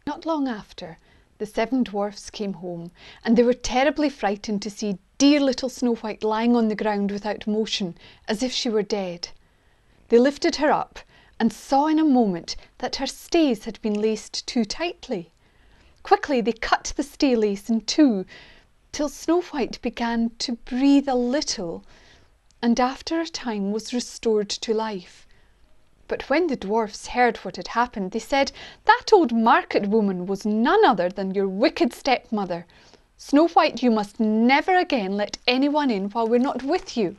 Not long after, the 7 dwarfs came home, and they were terribly frightened to see dear little Snow White lying on the ground without motion, as if she were dead. They lifted her up and saw in a moment that her stays had been laced too tightly. Quickly they cut the stay lace in two, till Snow White began to breathe a little, and after a time was restored to life. But when the dwarfs heard what had happened, they said, "That old market woman was none other than your wicked stepmother. Snow White, you must never again let anyone in while we're not with you."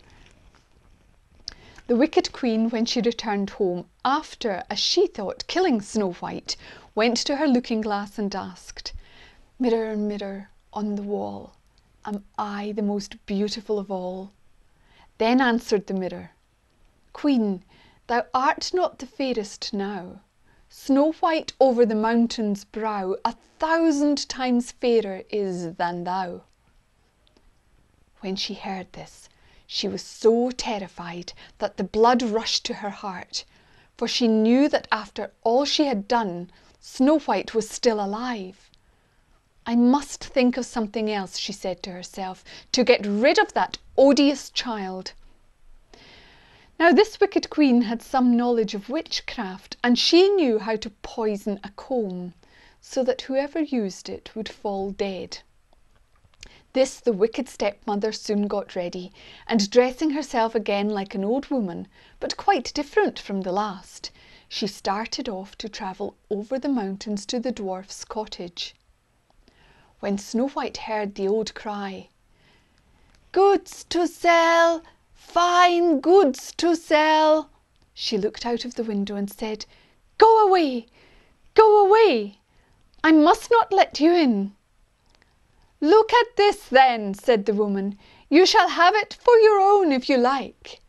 The wicked queen, when she returned home, after, as she thought, killing Snow White, went to her looking glass and asked, "Mirror, mirror on the wall, am I the most beautiful of all?" Then answered the mirror, "Queen, thou art not the fairest now. Snow White over the mountain's brow 1,000 times fairer is than thou." When she heard this, she was so terrified that the blood rushed to her heart, for she knew that after all she had done, Snow White was still alive. "I must think of something else," she said to herself, "to get rid of that odious child." Now this wicked queen had some knowledge of witchcraft, and she knew how to poison a comb, so that whoever used it would fall dead. This the wicked stepmother soon got ready, and dressing herself again like an old woman, but quite different from the last, she started off to travel over the mountains to the dwarf's cottage. When Snow White heard the old cry, "Goods to sell! Fine goods to sell!" she looked out of the window and said, "Go away! Go away! I must not let you in." "Look at this then," said the woman. "You shall have it for your own if you like."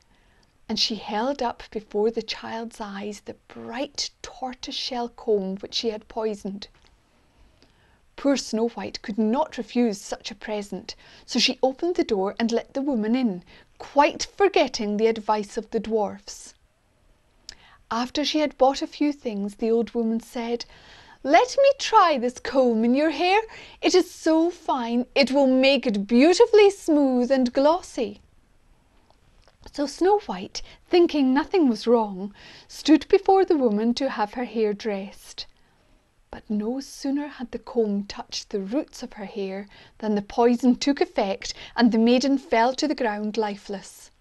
And she held up before the child's eyes the bright tortoise-shell comb which she had poisoned. Poor Snow White could not refuse such a present, so she opened the door and let the woman in, quite forgetting the advice of the dwarfs. After she had bought a few things, the old woman said, "Let me try this comb in your hair. It is so fine, it will make it beautifully smooth and glossy." So Snow White, thinking nothing was wrong, stood before the woman to have her hair dressed. But no sooner had the comb touched the roots of her hair than the poison took effect, and the maiden fell to the ground lifeless.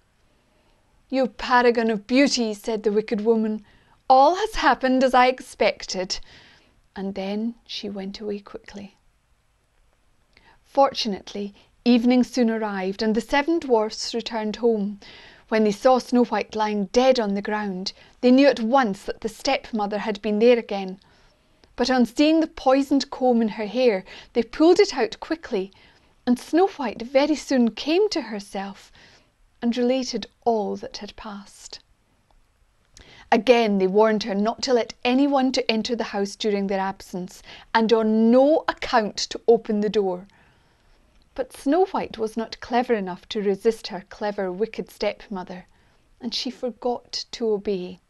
"You paragon of beauty," said the wicked woman, "all has happened as I expected." And then she went away quickly. Fortunately, evening soon arrived, and the 7 dwarfs returned home. When they saw Snow White lying dead on the ground, they knew at once that the stepmother had been there again. But on seeing the poisoned comb in her hair, they pulled it out quickly, and Snow White very soon came to herself and related all that had passed. Again they warned her not to let anyone to enter the house during their absence, and on no account to open the door. But Snow White was not clever enough to resist her clever, wicked stepmother, and she forgot to obey.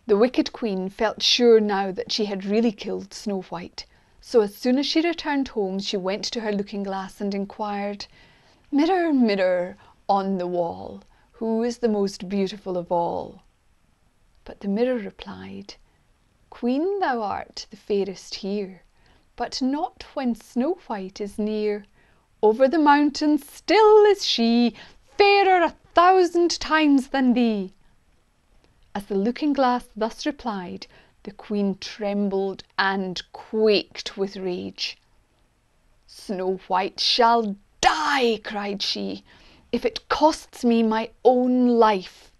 The wicked queen felt sure now that she had really killed Snow White, so as soon as she returned home, she went to her looking glass and inquired, "Mirror, mirror on the wall, who is the most beautiful of all?" But the mirror replied, "Queen, thou art the fairest here, but not when Snow White is near. Over the mountains still is she, fairer 1,000 times than thee." As the looking glass thus replied, the queen trembled and quaked with rage. "Snow White shall die," cried she, "if it costs me my own life."